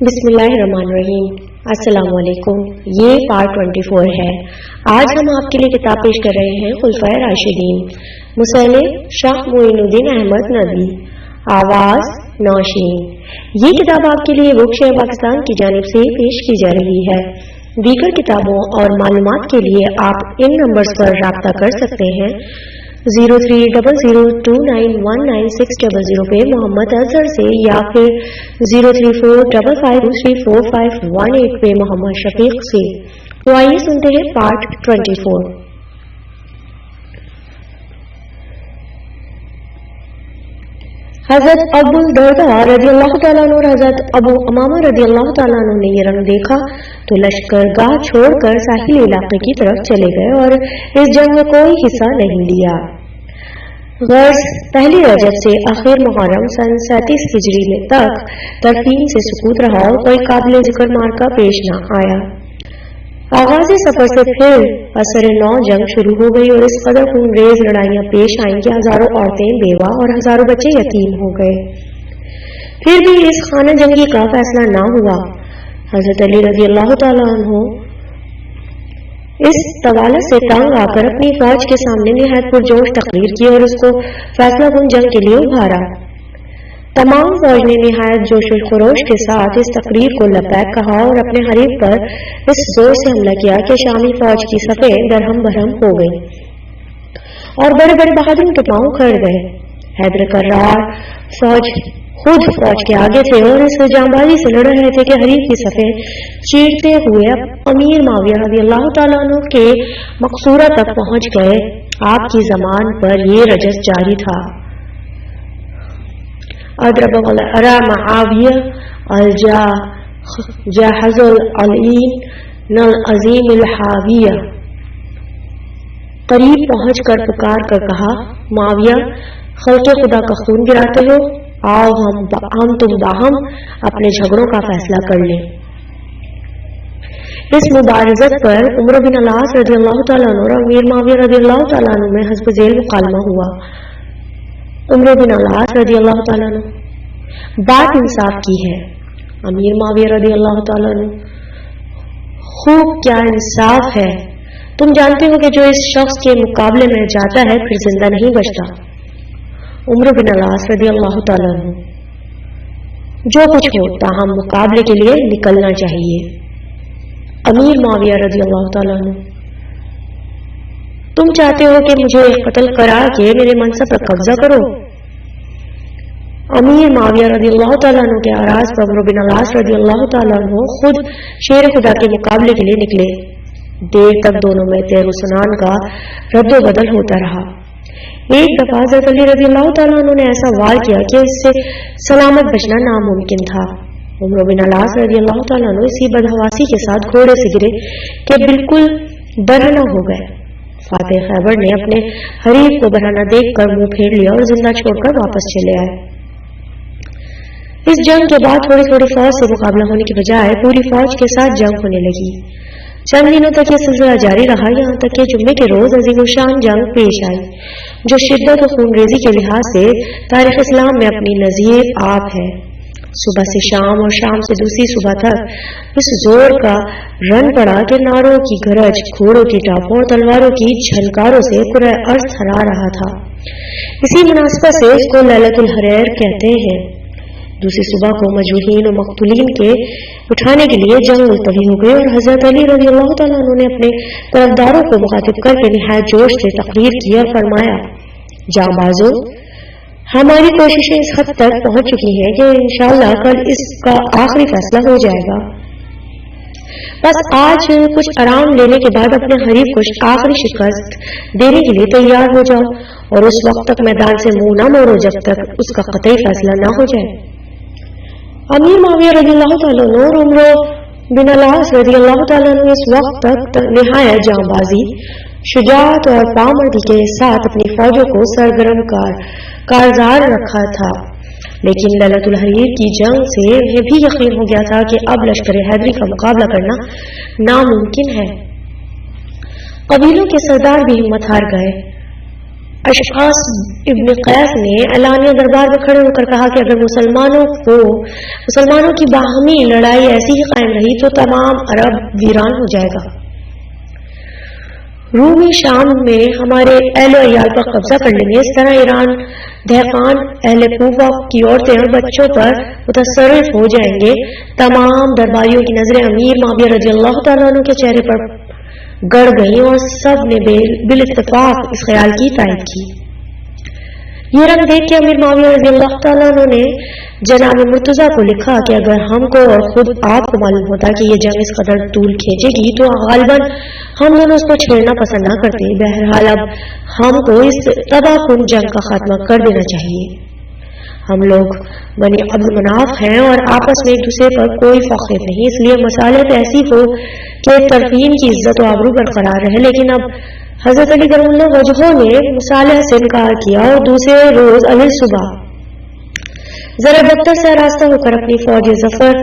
بسم اللہ الرحمن الرحیم۔ السلام علیکم۔ یہ پارٹ 24 ہے۔ آج ہم آپ کے لیے کتاب پیش کر رہے ہیں خلفائے راشدین، مصنف شاہ معین الدین احمد ندوی، آواز نوشین۔ یہ کتاب آپ کے لیے بک شیئر پاکستان کی جانب سے پیش کی جا رہی ہے۔ دیگر کتابوں اور معلومات کے لیے آپ ان نمبرز پر رابطہ کر سکتے ہیں 0300291960 پہ محمد اظہر سے، یا پھر 0345534518 پہ محمد شفیق سے۔ تو آئیے سنتے ہیں پارٹ 24۔ حضرت ابو الدرداء رضی اللہ تعالیٰ عنہ اور حضرت ابو امامہ رضی اللہ تعالیٰ عنہ نے یہ رنگ دیکھا تو لشکر گاہ چھوڑ کر ساحلی علاقے کی طرف چلے گئے اور اس جنگ میں کوئی حصہ نہیں لیا۔ غرض پہلی رجب سے آخر محرم سن 37 ہجری میں تک ترفین سے سکوت رہا اور کوئی قابل ذکر مارکا پیش نہ آیا۔ آغاز سفر سے پھر اثر نو جنگ شروع ہو گئی اور اس قدر خونریز لڑائیاں پیش آئیں کہ ہزاروں عورتیں بیوہ اور ہزاروں بچے یتیم ہو گئے۔ پھر بھی اس خانہ جنگی کا فیصلہ نہ ہوا۔ حضرت علی رضی اللہ تعالیٰ عنہ اس طوالت سے تنگ آ کر اپنی فوج کے سامنے نہایت پرجوش تقریر کی اور اس کو فیصلہ کن جنگ کے لیے ابھارا۔ تمام فوج نے نہایت جوش و خروش کے ساتھ اس تقریر کو لبیک کہا اور اپنے حریف پر اس زور سے حملہ کیا کہ شامی فوج کی صفیں درہم برہم ہو گئی اور بڑے بڑے بہادروں کے پاؤں کھڑ گئے۔ حیدر کرار خود فوج کے آگے تھے اور اس جانبازی سے لڑ رہے تھے کہ حریف کی صفیں چیرتے ہوئے امیر معاویہ رضی اللہ تعالیٰ عنہ کے مقصورہ تک پہنچ گئے۔ آپ کی زمان پر یہ رجز جاری تھا۔ اضرب ارا معاویہ الجاحظ العلین نل عظیم الحاویہ۔ قریب پہنچ کر پکار کر کہا، معاویہ خلق خدا کا خون گراتے ہو، آؤ ہم تم باہم اپنے جھگڑوں کا فیصلہ کر لیں۔ اس مبارزت پر عمر بن العاص رضی اللہ تعالیٰ عنہ اور امیر معاویہ رضی اللہ تعالیٰ عنہ میں حسب ذیل مکالمہ ہوا۔ عمر بن العاص رضی اللہ تعالیٰ عنہ، بات انصاف کی ہے۔ امیر معاویہ رضی اللہ تعالیٰ عنہ، خوب کیا انصاف ہے، تم جانتے ہو کہ جو اس شخص کے مقابلے میں جاتا ہے پھر زندہ نہیں بچتا۔ عمر بن العاص رضی اللہ تعالیٰ عنہ، جو کچھ ہو تاہم مقابلے کے لیے نکلنا چاہیے۔ امیر معاویہ رضی اللہ تعالیٰ عنہ، تم چاہتے ہو کہ مجھے قتل کرا کے میرے منصب پر قبضہ کرو۔ امیر معاویہ رضی اللہ تعالیٰ عنہ کے آراز پر عمر بن العاص رضی اللہ تعالیٰ عنہ خود شیر خدا کے مقابلے کے لیے نکلے۔ دیر تک دونوں میں تیر و سنان کا رد و بدل ہوتا رہا۔ ایک دفعہ حضرت علی رضی اللہ تعالیٰ عنہ نے ایسا وار کیا کہ اس سے سلامت بچنا ناممکن تھا۔ عمر بن العاص رضی اللہ تعالیٰ عنہ اسی بدحواسی کے ساتھ گھوڑے سے گرے کہ بالکل برہنہ ہو گئے۔ فاتح خیبر نے اپنے حریف کو برہنہ دیکھ کر منہ پھیر لیا اور زندہ چھوڑ کر واپس چلے آئے۔ اس جنگ کے بعد تھوڑی تھوڑی فوج سے مقابلہ ہونے کی بجائے پوری فوج کے ساتھ جنگ ہونے لگی۔ چند دنوں تک یہ سلسلہ جاری رہا، یہاں تک کہ جمعے کے روز عظیم الشان جنگ پیش آئی جو شدت و خونریزی کے لحاظ سے تاریخ اسلام میں اپنی نظیر آپ ہے۔ صبح سے شام اور شام سے دوسری صبح تک اس زور کا رن پڑا کہ ناروں کی گرج، گھوڑوں کی ٹاپوں اور تلواروں کی جھنکاروں سے پورا ارض تھرا رہا تھا۔ اسی مناسبت سے اس کو لیلۃ الحریر کہتے ہیں۔ دوسری صبح کو مجروحین و مقتولین کے اٹھانے کے لیے جنگ ملتوی ہو گئی اور حضرت علی رضی اللہ تعالیٰ عنہ نے اپنے طرفداروں کو مخاطب کر کے نہایت جوش سے تقریر کی اور فرمایا، جانبازو، ہماری کوششیں اس حد تک پہنچ چکی ہیں کہ انشاءاللہ کل اس کا آخری فیصلہ ہو جائے گا۔ بس آج کچھ آرام لینے کے بعد اپنے حریف کو آخری شکست دینے کے لیے تیار ہو جاؤ اور اس وقت تک میدان سے منہ نہ موڑو جب تک اس کا قطعی فیصلہ نہ ہو جائے۔ امیر معاویہ رضی اللہ تعالیٰ عنہ اور عمر بن العاص رضی اللہ تعالیٰ عنہ اس وقت تک نہایت جانبازی، شجاعت اور پامردی کے ساتھ اپنی فوجوں کو سرگرم کارزار رکھا تھا، لیکن لیلۃ الحریر کی جنگ سے انہیں بھی یقین ہو گیا تھا کہ اب لشکر حیدری کا مقابلہ کرنا ناممکن ہے۔ قبیلوں کے سردار بھی ہمت ہار گئے۔ اشعث ابن قیس نے اعلانیہ دربار میں کھڑے ہو کر کہا کہ اگر مسلمانوں کی باہمی لڑائی ایسی ہی قائم رہی تو تمام عرب ویران ہو جائے گا۔ رومی شام میں ہمارے اہل و عیال پر قبضہ کر لیں گے، اس طرح ایران دہقان اہل کوفہ کی عورتیں اور بچوں پر متصرف ہو جائیں گے۔ تمام درباریوں کی نظریں امیر معاویہ رضی اللہ تعالیٰ عنہ کے چہرے پر گڑ گئیں اور سب نے بالاتفاق اس خیال کی تائید کی۔ یہ رنگ دیکھ کے امیر معاویہ رضی اللہ تعالیٰ عنہ نے جناب مرتضیٰ کو لکھا کہ اگر ہم کو اور خود آپ کو معلوم ہوتا کہ یہ جنگ اس قدر طول کھینچے گی تو غالباً ہم دونوں اس کو چھیڑنا پسند نہ کرتے۔ بہرحال اب ہم کو اس تباہ کن جنگ کا خاتمہ کر دینا چاہیے۔ ہم لوگ بنی عبد مناف ہیں اور آپس میں ایک دوسرے پر کوئی فخر نہیں، اس لیے مصالحت ایسی ہو کہ طرفین کی عزت و آبرو برقرار رہے۔ لیکن اب حضرت علی کرم اللہ وجہہ نے مصالحت سے انکار کیا اور دوسرے روز اول صبح ذرا بدتر سے راستہ ہو کر اپنی فوج ظفر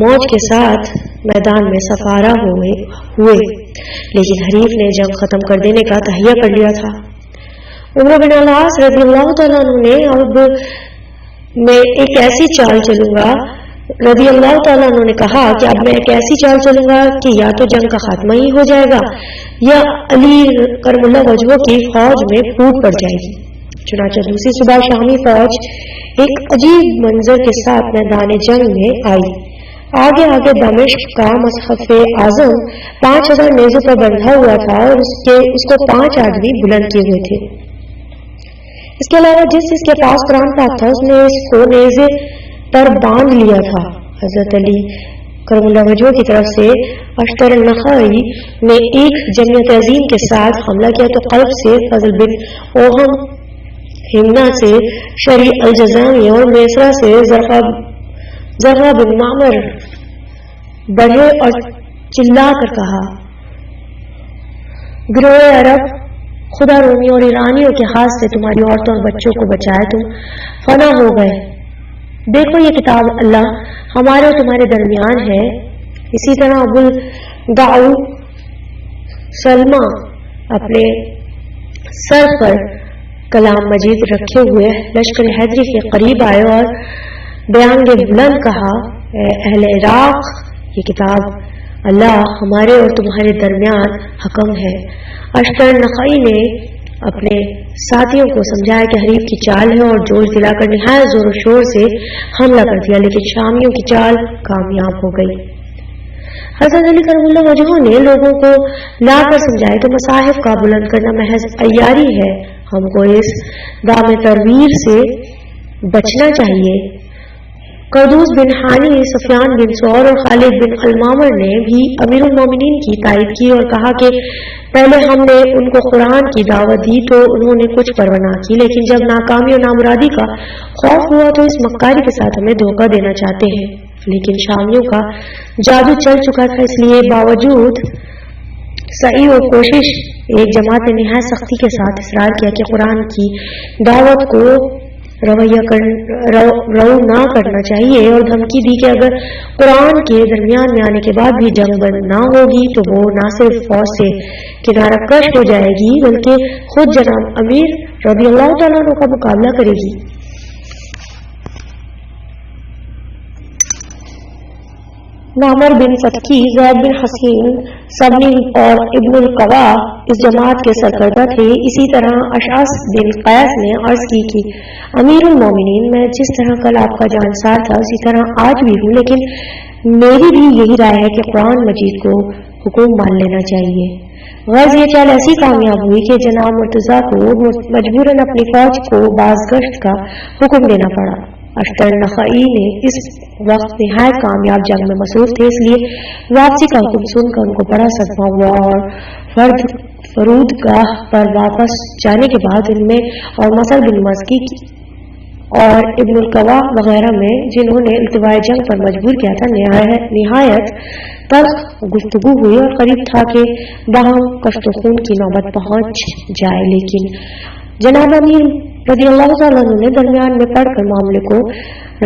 موج کے ساتھ میدان میں سفارہ ہوئے، لیکن حریف نے جنگ ختم کر دینے کا تہیہ کر لیا تھا۔ عمر بن العاص رضی اللہ تعالیٰ عنہ نے اب میں ایک ایسی چال چلوں گا، رضی اللہ تعالیٰ عنہ نے کہا کہ اب میں ایک ایسی چال چلوں گا کہ یا تو جنگ کا خاتمہ ہی ہو جائے گا یا علی کرم اللہ وجہہ کی فوج میں پھوٹ پڑ جائے گی۔ چنانچہ دوسری صبح شامی فوج ایک عجیب منظر کے ساتھ میدان جنگ میں آئی۔ آگے دمشق کا مصحف اعظم 5000 نیزوں پر بندھا ہوا تھا اور اس کو 5 آدمی بلند کیے ہوئے تھے۔ اس کے علاوہ جس کے پاس قرآن پاک تھا اس نے اس کو نیزے پر باندھ لیا تھا۔ حضرت علی کرم اللہ وجہہ کی طرف سے اشتر النخعی نے ایک جمعیت عظیم کے ساتھ حملہ کیا تو قلب سے فضل بن اوہم، ہمنا سے شریع الجزامی اور میسرا سے زرقہ بن معمر بڑھے اور چلا کر کہا، گروہ عرب، خدا رومی اور ایرانیوں کے ہاتھ سے تمہاری عورتوں اور بچوں کو بچائے، تم فنا ہو گئے۔ دیکھو یہ کتاب اللہ ہمارے اور تمہارے درمیان ہے۔ اسی طرح ابو الدعو سلمہ اپنے سر پر کلام مجید رکھے ہوئے لشکر حیدری کے قریب آئے اور بیان کے بلند کہا، اے اہل عراق، یہ کتاب اللہ ہمارے اور تمہارے درمیان حکم ہے۔ اشتر نخعی نے اپنے ساتھیوں کو سمجھایا کہ حریف کی چال ہے اور جوش دلا کر نہایت زور و شور سے حملہ کر دیا، لیکن شامیوں کی چال کامیاب ہو گئی۔ حضرت علی کرم اللہ وجہہ نے لوگوں کو لا کر سمجھایا کہ مصاحف کا بلند کرنا محض عیاری ہے، ہم کو اس دام ترویر سے بچنا چاہیے۔ قردوس بن حانی، سفیان بن سور اور خالد بن المامر نے بھی امیر المومنین کی تائید کی اور کہا کہ پہلے ہم نے ان کو قرآن کی دعوت دی تو انہوں نے کچھ پرواہ نہ کی، لیکن جب ناکامی اور نامرادی کا خوف ہوا تو اس مکاری کے ساتھ ہمیں دھوکہ دینا چاہتے ہیں۔ لیکن شامیوں کا جادو چل چکا تھا، اس لیے باوجود سعی و کوشش ایک جماعت نے نہایت سختی کے ساتھ اصرار کیا کہ قرآن کی دعوت کو رو نہ کرنا چاہیے اور دھمکی دی کہ اگر قرآن کے درمیان میں آنے کے بعد بھی جنگ بند نہ ہوگی تو وہ نہ صرف فوج سے کنارہ کش ہو جائے گی بلکہ خود جناب امیر رضی اللہ تعالیٰ عنہ کا مقابلہ کرے گی۔ معمر بن فتکی، زید بن حسین سبنی اور ابن القوا اس جماعت کے سرکردہ تھے۔ اسی طرح اشعث بن قیس نے عرض کی کہ امیر المومنین، میں جس طرح کل آپ کا جانسار تھا اسی طرح آج بھی ہوں، لیکن میری بھی یہی رائے ہے کہ قرآن مجید کو حکم مان لینا چاہیے۔ غرض یہ چال ایسی کامیاب ہوئی کہ جناب مرتضیٰ کو مجبوراً اپنی فوج کو بازگشت کا حکم دینا پڑا۔ اشتر نخعی نے اس وقت نہایت کامیاب جنگ میں مصروف تھے، اس لیے واپسی کا حکم سن کر ان کو بڑا صدمہ ہوا اور فرود گاہ پر واپس جانے کے بعد ان میں اور مسعود بن مزکی اور ابن القوا وغیرہ میں جنہوں نے التواء جنگ پر مجبور کیا تھا نہایت تلخ گفتگو ہوئی اور قریب تھا کہ باہم کشت و خون کی نوبت پہنچ جائے، لیکن جناب امیر رضی اللہ تعالیٰ عنہ نے درمیان میں پڑھ کر معاملے کو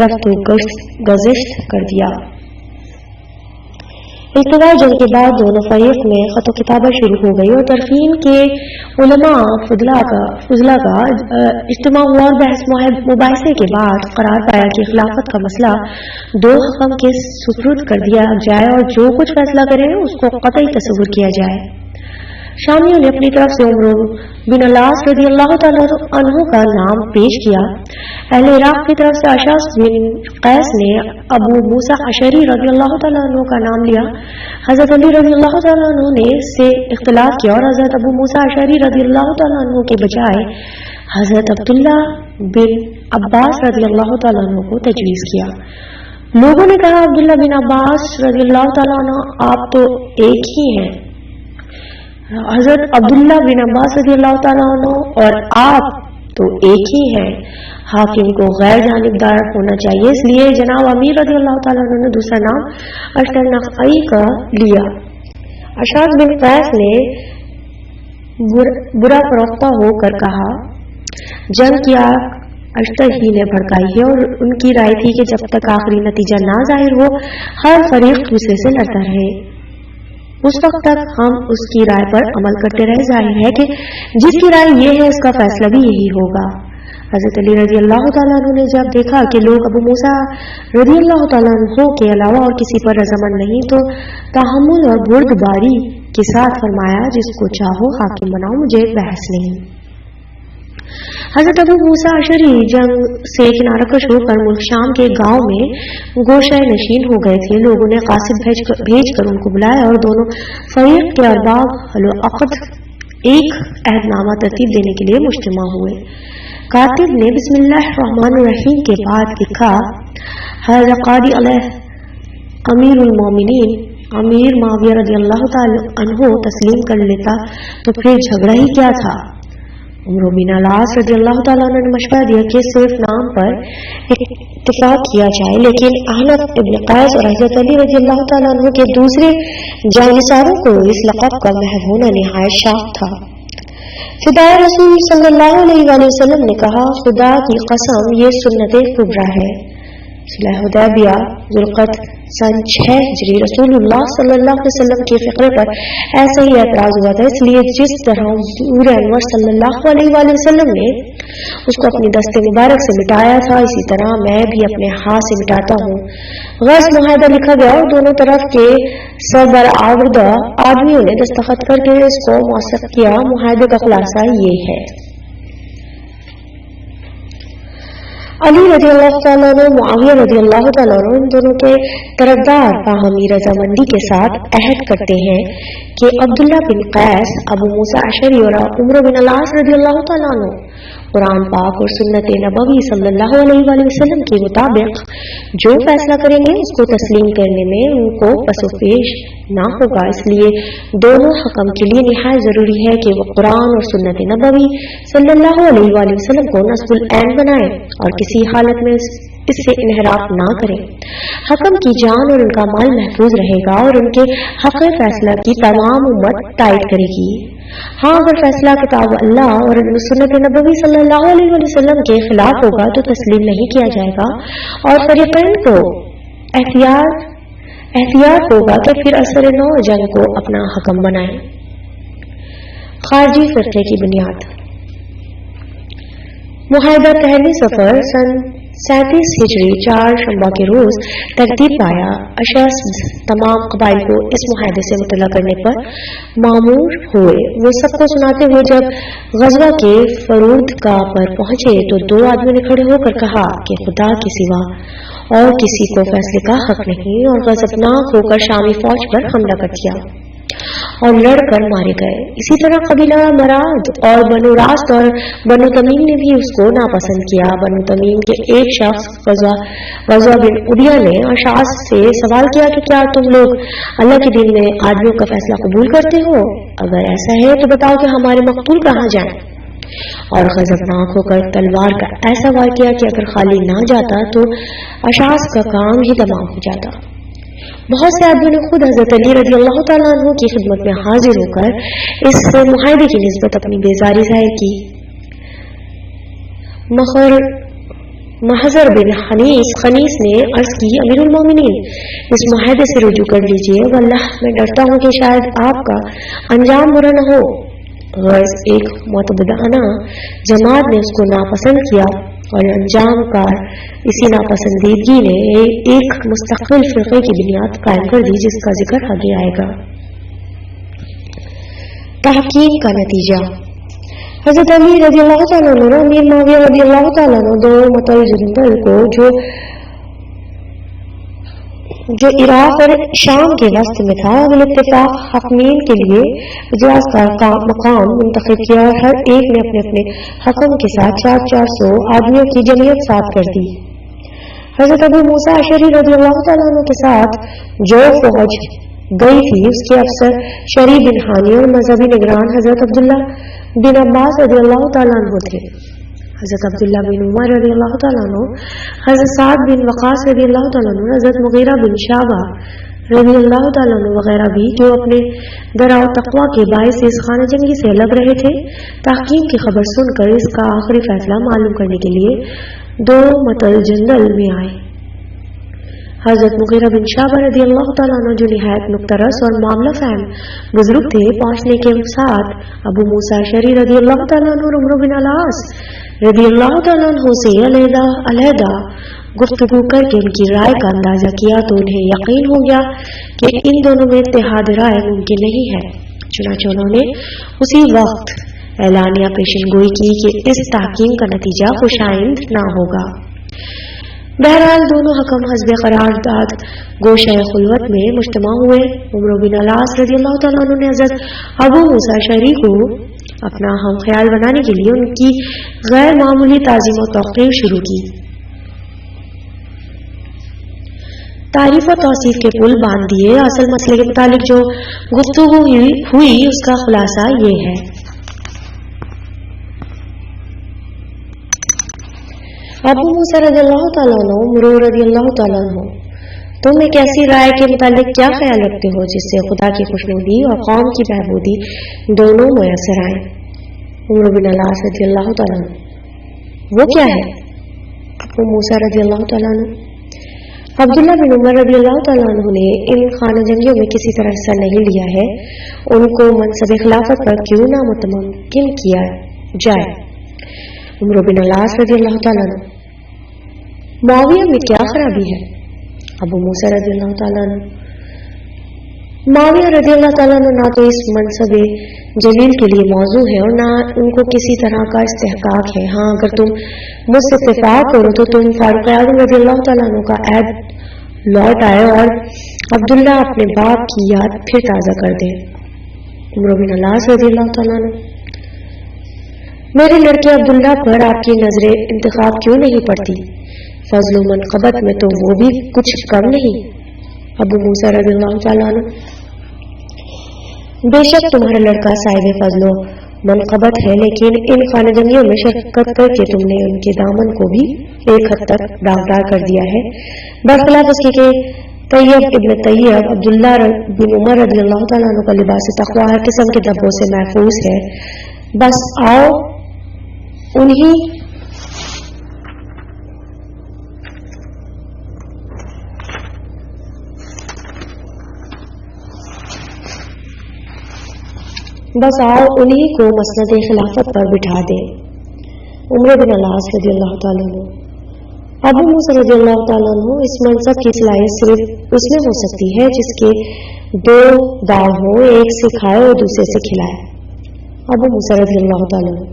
رفت و گزشت کر دیا۔ ابتدائی جنگ کے بعد دونوں فریق میں خط و کتابت شروع ہو گئی اور طرفین کے علماء فضلا کا اجتماع ہوا اور بحث مباحثے کے بعد قرار پایا کہ خلافت کا مسئلہ دو حکم کے سپرد کر دیا جائے اور جو کچھ فیصلہ کرے اس کو قطعی تصور کیا جائے۔ شامیوں نے اپنی طرف سے عمر بن العاص رضی اللہ تعالیٰ عنہ کا نام پیش کیا۔ اہل عراق کی طرف سے اشعث بن قیس نے ابو موسیٰ اشعری رضی اللہ تعالیٰ عنہ کا نام لیا۔ حضرت علی رضی اللہ تعالیٰ عنہ نے اس سے اختلاف کیا اور حضرت ابو موسیٰ اشعری رضی اللہ تعالیٰ عنہ کے بجائے حضرت عبداللہ بن عباس رضی اللہ تعالیٰ عنہ کو تجویز کیا۔ لوگوں نے کہا عبداللہ بن عباس رضی اللہ تعالیٰ عنہ آپ تو ایک ہی ہیں، حضرت عبداللہ بن عباس رضی اللہ تعالیٰ عنہ اور آپ تو ایک ہی ہیں، حاکم کو غیر جانبدار ہونا چاہیے، اس لیے جناب امیر رضی اللہ تعالیٰ عنہ نے دوسرا نام اشترنخعی کا لیا۔ اشعث بن قیس نے برا فروختہ ہو کر کہا جنگ کی آگ اشتر ہی نے بھڑکائی ہے، اور ان کی رائے تھی کہ جب تک آخری نتیجہ نہ ظاہر ہو ہر فریق دوسرے سے لڑتا رہے، اس وقت تک ہم اس کی رائے پر عمل کرتے رہے۔ ظاہر ہے کہ جس کی رائے یہ ہے اس کا فیصلہ بھی یہی ہوگا۔ حضرت علی رضی اللہ تعالیٰ عنہ نے جب دیکھا کہ لوگ ابو موسیٰ رضی اللہ تعالیٰ عنہ کے علاوہ اور کسی پر رضامند نہیں تو تحمل اور بردباری کے ساتھ فرمایا جس کو چاہو حاکم بناؤ، مجھے بحث نہیں۔ حضرت ابو موسیٰ اشعری جنگ سے کنارہ کش ہو کر ملک شام کے گاؤں میں گوشہ نشین ہو گئے تھے۔ لوگوں نے قاصد بھیج کر ان کو بلایا اور دونوں فریق کے ارباب حل و عقد ایک عہد نامہ ترتیب دینے کے لیے مجتمع ہوئے۔ کاتب نے بسم اللہ الرحمن الرحیم کے بعد لکھا حضرت قاضی علیہ امیر المومنین امیر معاویہ رضی اللہ تعالی عنہ تسلیم کر لیتا تو پھر جھگڑا ہی کیا تھا۔ عمر بن العاص رضی اللہ تعالیٰ عنہ نے مشورہ دیا کہ صرف نام پر اتفاق کیا جائے، لیکن احنف ابن قیس اور حضرت علی رضی اللہ تعالیٰ عنہ کے دوسرے جانصاروں کو اس لقب کا محو ہونا نہایت شاق تھا۔ فدائے رسول صلی اللہ علیہ وآلہ وسلم نے کہا خدا کی قسم یہ سنت کبریٰ ہے۔ صلح حدیبیہ ذوالقعدہ سن 6 ہجری رسول اللہ صلی اللہ علیہ وسلم کے فقرے پر ایسا ہی اعتراض ہوا تھا، اس لیے جس طرح حضور انور صلی اللہ علیہ وآلہ وسلم نے اس کو اپنی دست مبارک سے مٹایا تھا اسی طرح میں بھی اپنے ہاتھ سے مٹاتا ہوں۔ غرض معاہدہ لکھا گیا اور دونوں طرف کے سربراہ آدمیوں نے دستخط کر کے اس کو موثق کیا۔ معاہدے کا خلاصہ یہ ہے علی رضی اللہ تعالیٰ عنہ معاویہ رضی اللہ تعالیٰ عنہ ان دونوں کے طرفدار باہمی رضامندی کے ساتھ عہد کرتے ہیں کہ عبداللہ بن قیس، ابو موسیٰ اشعری اور عمر بن العاص رضی اللہ تعالیٰ عنہ قرآن پاک اور سنت نبوی صلی اللہ علیہ وآلہ وسلم کے مطابق جو فیصلہ کریں گے اس کو تسلیم کرنے میں ان کو پس و پیش نہ ہوگا، اس لیے دونوں حکم کے لیے نہایت ضروری ہے کہ وہ قرآن اور سنت نبوی صلی اللہ علیہ وآلہ وسلم کو نصب العین بنائیں اور کسی حالت میں اس سے انحراف نہ کریں۔ حکم کی جان اور ان کا مال محفوظ رہے گا اور ان کے حق فیصلہ کی تمام امت تائید کرے گی۔ ہاں اگر فیصلہ کتاب اللہ اور سنت نبوی صلی اللہ علیہ وسلم کے خلاف ہوگا تو تسلیم نہیں کیا جائے گا اور فریقین کو احتیاط ہوگا کہ پھر اثر نو جنگ کو اپنا حکم بنائیں۔ خارجی فرقے کی بنیاد۔ معاہدہ پہلی سفر سن 37 ہجری 4 شنبہ کے روز ترتیب پایا۔ اشعث تمام قبائل کو اس معاہدے سے مطلع کرنے پر مامور ہوئے۔ وہ سب کو سناتے ہوئے جب غزوہ کے فرودگاہ پر پہنچے تو دو آدمیوں نے کھڑے ہو کر کہا کہ خدا کے سوا اور کسی کو فیصلے کا حق نہیں، اور غضبناک ہو کر شامی فوج پر حملہ کر دیا اور لڑ کر مارے گئے۔ اسی طرح قبیلہ مراد اور بنو راست اور بنو تمیم نے بھی اس کو ناپسند کیا۔ بنو تمیم کے ایک شخص غزوہ بن عدیہ نے اشعث سے سوال کیا کہ کیا تم لوگ اللہ کے دین میں آدمیوں کا فیصلہ قبول کرتے ہو؟ اگر ایسا ہے تو بتاؤ کہ ہمارے مقتول کہاں جائیں؟ اور غضبناک ہو کر تلوار کا ایسا وار کیا کہ اگر خالی نہ جاتا تو اشعث کا کام ہی تمام ہو جاتا۔ بہت سے آدمیوں نے خود حضرت علی رضی اللہ تعالیٰ عنہ کی خدمت میں حاضر ہو کر اس معاہدے کی نسبت اپنی بیزاری ظاہر کی۔ محضر بن خنیس نے عرض کی امیر المومنین اس معاہدے سے رجوع کر لیجئے، واللہ میں ڈرتا ہوں کہ شاید آپ کا انجام برا نہ ہو۔ غرض ایک معتبدانہ جماعت نے اس کو ناپسند کیا اور انجام کار اسی ناپسندیدگی نے ایک مستقل فرقے کی بنیاد قائم کر دی جس کا ذکر آگے آئے گا۔ تحکیم کا نتیجہ۔ حضرت علی رضی اللہ تعالیٰ عنہ امیر معاویہ رضی اللہ تعالیٰ عنہ دو متجدد کو جو عراق اور شام کے وسط میں تھا بالاتفاق حکمین کے لیے اجلاس کا مقام منتخب کیا اور ہر ایک نے اپنے اپنے حکم کے ساتھ 400 آدمیوں کی جمعیت ساتھ کر دی۔ حضرت ابو موسیٰ اشعری رضی اللہ تعالیٰ عنہ کے ساتھ جو فوج گئی تھی اس کے افسر شری بن حانی اور مذہبی نگران حضرت عبداللہ بن عباس رضی اللہ تعالیٰ عنہ تھے۔ حضرت عبداللہ بن عمر رضی اللہ تعالیٰ عنہ، حضرت سعد بن وقاص رضی اللہ تعالیٰ عنہ، حضرت مغیرہ بن شعبہ رضی اللہ تعالیٰ عنہ وغیرہ بھی جو اپنے درا و تقوی کے باعث اس خانہ جنگی سے لگ رہے تھے، تحکیم کی خبر سن کر اس کا آخری فیصلہ معلوم کرنے کے لیے دو متل جندل میں آئے۔ حضرت مغیرہ بن شعبہ رضی اللہ تعالیٰ عنہ جو نہایت نکترس اور معاملہ فہم بزرگ تھے، پہنچنے کے ساتھ ابو موسیٰ اشعری رضی اللہ تعالیٰ عنہ اور عمرو بن العاص رضی اللہ تعالیٰ عنہ سے علیحدہ گفتگو کر کے ان کی رائے کا اندازہ کیا تو انہیں یقین ہو گیا کہ ان دونوں میں اتحاد رائے ممکن نہیں ہے۔ چنانچہ انہوں نے اسی وقت اعلانیہ پیشن گوئی کی کہ اس تحکیم کا نتیجہ خوشائند نہ ہوگا۔ بہرحال دونوں حکم حسب قرارداد گوشہ خلوت میں مجتمع ہوئے۔ عمرو بن العاص رضی اللہ تعالیٰ عنہ نے حضرت ابو موسیٰ اشعری کو اپنا ہم خیال بنانے کے لیے ان کی غیر معمولی تعظیم و توقیر شروع کی۔ تعریف و توصیف کے پل باندھ دیے۔ اصل مسئلے کے متعلق جو گفتگو ہوئی اس کا خلاصہ یہ ہے۔ ابو موسیٰ رضی اللہ تعالیٰ عنہ، عمرو رضی اللہ تعالیٰ عنہ، تم ایک ایسی رائے کے متعلق کیا خیال رکھتے ہو جس سے خدا کی خوشنودی اور قوم کی بہبودی دونوں میسر آئیں؟ عمرو بن العاص رضی اللہ تعالیٰ عنہ: وہ کیا ہے؟ ابو موسیٰ رضی اللہ تعالیٰ عنہ: عبداللہ بن عمر رضی اللہ تعالیٰ عنہ نے ان خانہ جنگیوں میں کسی طرح حصہ نہیں لیا ہے، ان کو منصب خلافت پر کیوں نہ متمکن کیا جائے؟ عمرو بن العاص رضی اللہ تعالیٰ عنہ: معاویہ میں کیا خرابی ہے؟ ابو موسیٰ رضی اللہ تعالیٰ عنہ: معاویہ رضی اللہ تعالیٰ عنہ نہ تو اس منصب جلیل کے لیے موضوع ہے اور نہ ان کو کسی طرح کا استحقاق ہے۔ ہاں اگر تم مجھ سے اتفاق کرو تو تم فاروق اعظم رضی اللہ تعالیٰ عنہ کا عہد لوٹ آئے اور عبداللہ اپنے باپ کی یاد پھر تازہ کر دے۔ عمرو بن العاص رضی اللہ تعالیٰ عنہ: میرے لڑکے عبداللہ پر آپ کی نظر انتخاب کیوں نہیں پڑتی؟ فضل و منقبت میں تو وہ بھی کچھ کم نہیں۔ ابو موسیٰ رضی اللہ تعالیٰ عنہ: بے شک تمہارا لڑکا صاحب فضل و منقبت ہے، لیکن ان خانہ جنگیوں میں شرکت کر کے تم نے ان کے دامن کو بھی ایک حد تک داغدار کر دیا ہے، برخلاف اس کے کہ طیب ابن طیب عبداللہ بن عمر رضی اللہ تعالیٰ عنہ کا لباس تقویٰ ہر قسم کے دبوں سے محفوظ ہے۔ بس آؤ انہی کو مسند خلافت پر بٹھا دیں۔ عمرو بن العاص رضی اللہ تعالیٰ عنہ: ابو موسیٰ رضی اللہ تعالیٰ عنہ: اس منصب کی صلاحیت صرف اس میں ہو سکتی ہے جس کے دو داؤ ہوں، ایک سے کھائے اور دوسرے سے کھلائے۔ ابو موسیٰ رضی اللہ تعالیٰ عنہ: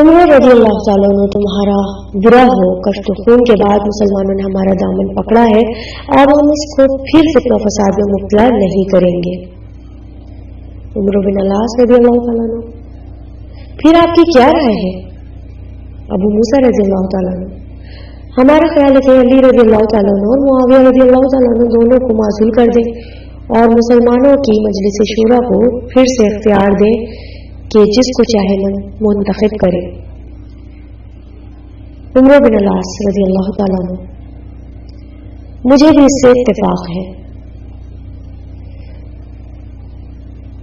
عمر رضی اللہ تعالیٰ عنہ تمہارا برا ہو، کشت و خون کے بعد مسلمانوں نے ہمارا دامن پکڑا ہے، اب ہم اس کو پھر فتنہ فساد میں مبتلا نہیں کریں گے۔ عمر بن العاص رضی اللہ تعالیٰ عنہ: پھر آپ کی کیا رائے ہے؟ ابو موسیٰ رضی اللہ تعالیٰ عنہ: ہمارا خیال ہے کہ علی رضی اللہ تعالیٰ عنہ اور معاویہ رضی اللہ تعالیٰ عنہ دونوں کو معزول کر دیں اور مسلمانوں کی مجلس شورا کو پھر سے اختیار دیں کہ جس کو چاہے منتخب کرے۔ عمر بن العاص رضی اللہ تعالیٰ عنہ: مجھے بھی اس سے اتفاق ہے۔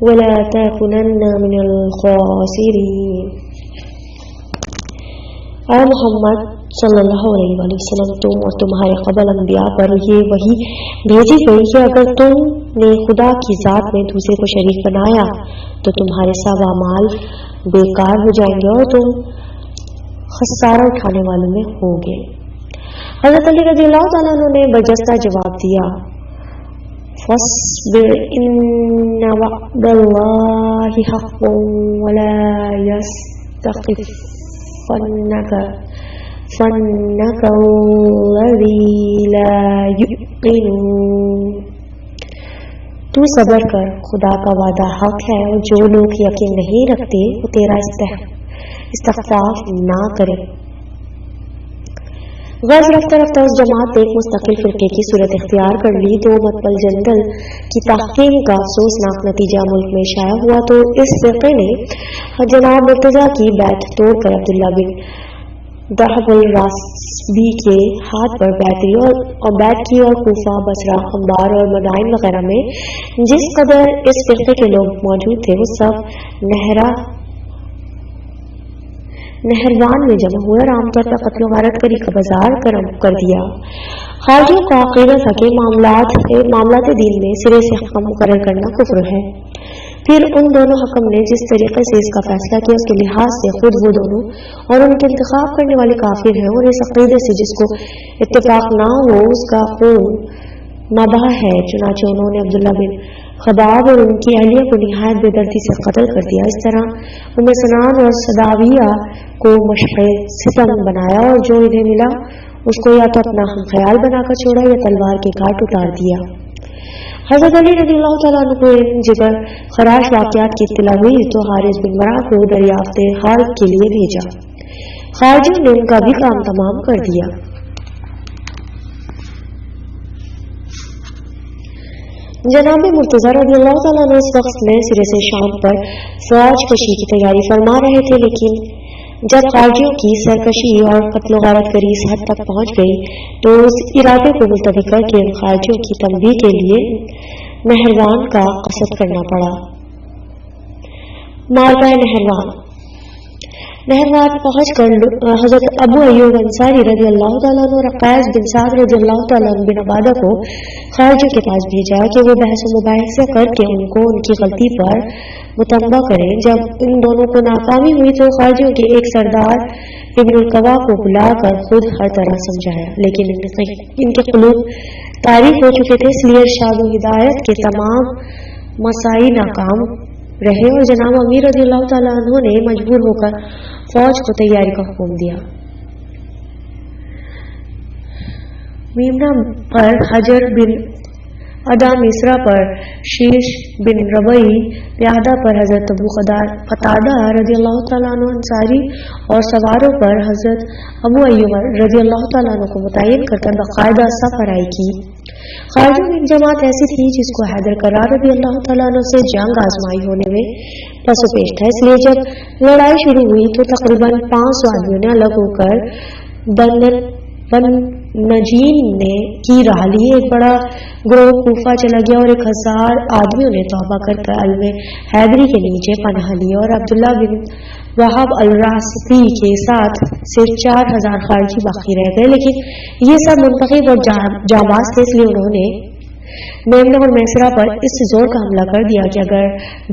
ولا تكونن من الخاسرين. اے محمد صلی اللہ علیہ وسلم، تم اور تمہارے قبل انبیاء پر یہ وحی بھیجی گئی کہ اگر تم نے خدا کی ذات میں دوسرے کو شریک بنایا تو تمہارے سب اعمال بیکار ہو جائیں گے اور تم خسارہ اٹھانے والوں میں ہوگے. حضرت علی رضی اللہ تعالیٰ عنہ نے برجستہ جواب دیا، فاصبر ان وعد اللہ حق ولا يستخفنك الذی لا یؤمنون. تو صبر کر، خدا کا وعدہ حق ہے اور جو لوگ یقین نہیں رکھتے وہ تیرا استخفاف نہ کرے. غرض رفتہ رفتہ اس جماعت نے ایک مستقل فرقے کی صورت اختیار کر لی. دو مطبل جنرل کی تحقیق کا افسوسناک نتیجہ ملک میں شائع ہوا تو اس فرقے نے جناب مرتضیٰ کی بیعت توڑ کر عبداللہ بن دہب الراسبی کے ہاتھ پر بیعت کی اور کوفہ، بصرہ، انبار اور مدائن وغیرہ میں جس قدر اس فرقے کے لوگ موجود تھے وہ سب نہروان میں جمع ہوئے اور عام طور پر قتل و غارت کری کا بازار گرم کر دیا. خارجیوں کا عقیدہ تھا کہ معاملات دین میں سرے سے حکم مقرر کرنا کفر ہے. پھر ان دونوں حکم نے جس طریقے سے اس کا فیصلہ کیا اس کے لحاظ سے خود وہ دونوں اور ان کے انتخاب کرنے والے کافر ہیں، اور اس عقیدے سے جس کو اتفاق نہ ہو اس کا خون مباح ہے. چنانچہ انہوں نے عبداللہ بن خباب اور ان کی اہلیہ کو نہایت بے دردی سے قتل کر دیا. اس طرح ام سنان اور صداویہ کو مشق ستم بنایا اور جو انہیں ملا اس کو یا تو اپنا ہم خیال بنا کر چھوڑا یا تلوار کے کاٹ اتار دیا. حضرت علی رضی اللہ تعالیٰ عنہ کو ان جگر خراش واقعات کی اطلاع ہوئی تو حارث بن مرہ کو دریافت خارج کے لیے بھیجا. خارجیوں نے ان کا بھی کام تمام کر دیا. جناب مرتضیٰ رضی اللہ تعالیٰ عنہ اس وقت نئے سرے سے شام پر فوج کشی کی تیاری فرما رہے تھے، لیکن جب خارجیوں کی سرکشی اور قتل و غارت گری اس حد تک پہنچ گئی تو اس ارادے کو ملتوی کر کے ان خارجیوں کی تنبیہ کے لیے نہروان کا قصد کرنا پڑا. مارکہ نہروان پہنچ کر حضرت ابو ایوب انصاری رضی اللہ تعالیٰ عنہ اور قیس بن سعد رضی اللہ تعالیٰ عنہ بن عبادہ کو خارجیوں کے پاس بھیجا کہ وہ بحث و مباحثہ کر کے ان کو ان کی غلطی پر متنبہ کریں. جب ان دونوں کو ناکامی ہوئی تو خارجیوں کے ایک سردار ابن القوا کو بلا کر خود ہر طرح سمجھایا، لیکن ان کے قلوب تاریک ہو چکے تھے، اس لیے ارشاد و ہدایت کے تمام مساعی ناکام رہے اور جناب امیر رضی اللہ تعالیٰ عنہ نے مجبور ہو کر فوج کو تیاری کا حکم دیا. میمنہ پر حجر بن ادا، مصرا پر شیش بن ربعی، پیادہ پر حضرت ابو قتادہ رضی اللہ تعالیٰ عنہ انصاری اور سواروں پر حضرت ابو ایوب رضی اللہ تعالیٰ عنہ کو متعین کر کر باقاعدہ سفرائی کی. خارجوں میں ایک جماعت ایسی تھی جس کو حیدر کرار رضی اللہ تعالیٰ عنہ سے جنگ آزمائی ہونے میں پس و پیش تھا، اس لیے جب لڑائی شروع ہوئی تو تقریباً 500 آدمیوں نے الگ ہو کر بن نجین نے کی راہ لی. ایک بڑا گروہ کوفہ چلا گیا اور 1000 آدمیوں نے توبہ کر کے علم حیدری کے نیچے پناہ لی اور عبداللہ بن وہاب الراسفی کے ساتھ صرف 4000 خارجی باقی رہ گئے. لیکن یہ سب منتخب اور جانباز تھے، اس لیے انہوں نے میمنہ اور میسرہ پر اس زور کا حملہ کر دیا کہ اگر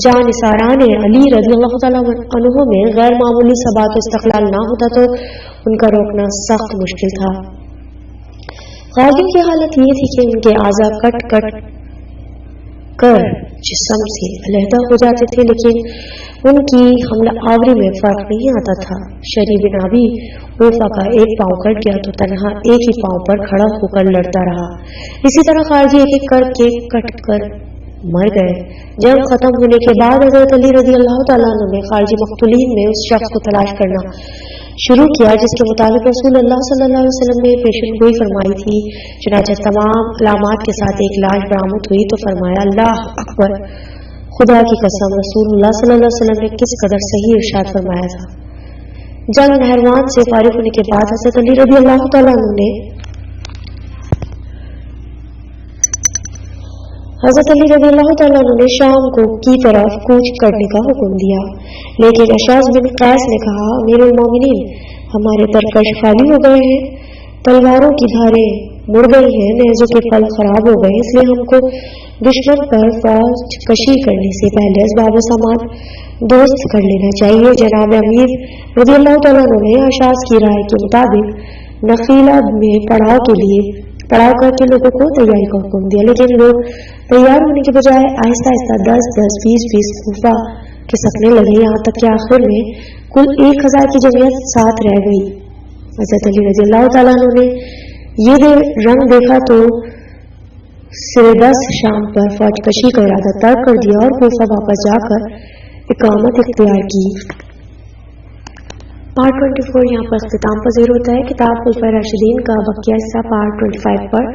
جان نثاران علی رضی اللہ تعالیٰ عنہ میں غیر معمولی ثبات و استقلال نہ ہوتا تو ان کا روکنا سخت مشکل تھا. خارجیوں کی حالت یہ تھی کہ ان کے اعضاء کٹ کٹ کر جسم سے علیحدہ ہو جاتے تھے، لیکن ان کی حملہ آوری میں فرق نہیں آتا تھا. شری بن ابی اوفا کا ایک پاؤں کٹ گیا تو تنہا ایک ہی پاؤں پر کھڑا ہو کر لڑتا رہا. اسی طرح خارجی ایک ایک کر کے کٹ کر مر گئے. جنگ ختم ہونے کے بعد حضرت علی رضی اللہ تعالیٰ عنہ نے خارجی مقتولین میں اس شخص کو تلاش کرنا شروع کیا جس کے مطابق رسول اللہ صلی اللہ علیہ وسلم نے پیشن گوئی فرمائی تھی. چنانچہ تمام علامات کے ساتھ ایک لاش برآمد ہوئی تو فرمایا، اللہ اکبر، خدا کی قسم رسول اللہ صلی اللہ علیہ وسلم نے کس قدر صحیح ارشاد فرمایا تھا. جنگ نہروان سے فارغ ہونے کے بعد حضرت علی رضی اللہ تعالیٰ عنہ نے حضرت علی رضی اللہ تعالیٰ عنہ نے شام کی طرف کوچ کرنے کا حکم دیا، لیکن اشعث بن قیس نے کہا امیر المومنین ہمارے ترکش خالی ہو گئے ہیں، تلواروں کی دھاریں مڑ گئی ہیں، نیزوں کے پھل خراب ہو گئے، اس لیے ہم کو دشمن پر فوج کشی کرنے سے پہلے اسباب و سامان درست کر لینا چاہیے۔ جناب امیر رضی اللہ تعالیٰ عنہ نے اشعث کی رائے کے مطابق نخیلہ میں پڑاؤ کر کے لوگوں کو تیاری کا حکم دیا، لیکن لوگ تیار ہونے کے بجائے آہستہ آہستہ 10-10 20-20 کوفہ کے سکنے لگے، یہاں تک کہ آخر میں کل 1000 کی جمعیت ساتھ رہ گئی۔ حضرت علی رضی اللہ تعالیٰ عنہ نے یہ رنگ دیکھا تو سردس شام پر فوج کشی کا ارادہ ترک کر دیا اور کوفہ واپس جا کر اقامت اختیار کی۔ پارٹ 24 یہاں پر اختتام پذیر ہوتا ہے۔ کتاب خلفائے راشدین کا بقیہ حصہ پارٹ 25 پر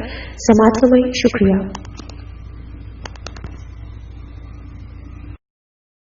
سماعت فرمائیں۔ شکریہ۔